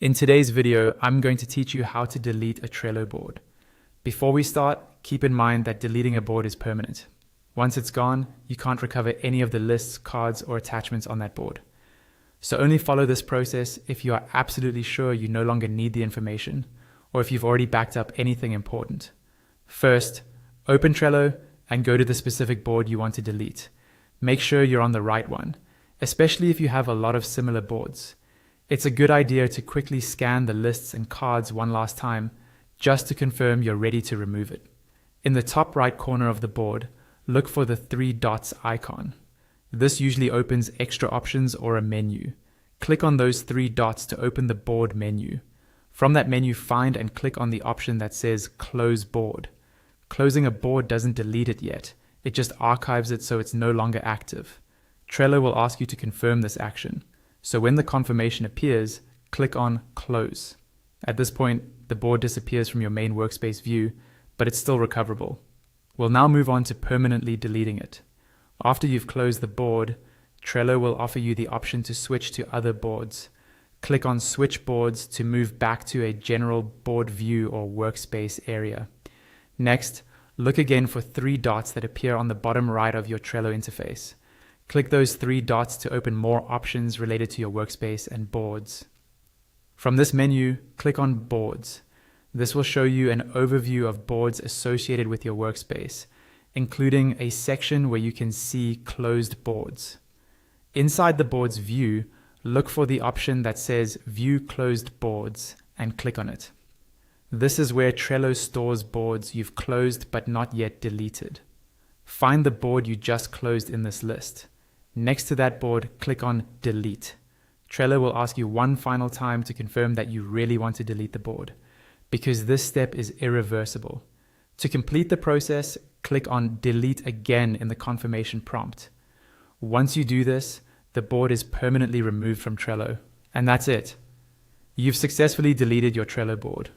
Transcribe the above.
In today's video, I'm going to teach you how to delete a Trello board. Before we start, keep in mind that deleting a board is permanent. Once it's gone, you can't recover any of the lists, cards, or attachments on that board. So only follow this process if you are absolutely sure you no longer need the information, or if you've already backed up anything important. First, open Trello and go to the specific board you want to delete. Make sure you're on the right one, especially if you have a lot of similar boards. It's a good idea to quickly scan the lists and cards one last time, just to confirm you're ready to remove it. In the top right corner of the board, look for the 3 dots icon. This usually opens extra options or a menu. Click on those 3 dots to open the board menu. From that menu, find and click on the option that says Close Board. Closing a board doesn't delete it yet, it just archives it so it's no longer active. Trello will ask you to confirm this action. So when the confirmation appears, click on Close. At this point, the board disappears from your main workspace view, but it's still recoverable. We'll now move on to permanently deleting it. After you've closed the board, Trello will offer you the option to switch to other boards. Click on Switch Boards to move back to a general board view or workspace area. Next, look again for 3 dots that appear on the bottom right of your Trello interface. Click those 3 dots to open more options related to your workspace and boards. From this menu, click on Boards. This will show you an overview of boards associated with your workspace, including a section where you can see closed boards. Inside the board's view, look for the option that says View Closed Boards and click on it. This is where Trello stores boards you've closed but not yet deleted. Find the board you just closed in this list. Next to that board, click on Delete. Trello will ask you one final time to confirm that you really want to delete the board, because this step is irreversible. To complete the process, click on Delete again in the confirmation prompt. Once you do this, the board is permanently removed from Trello. And that's it. You've successfully deleted your Trello board.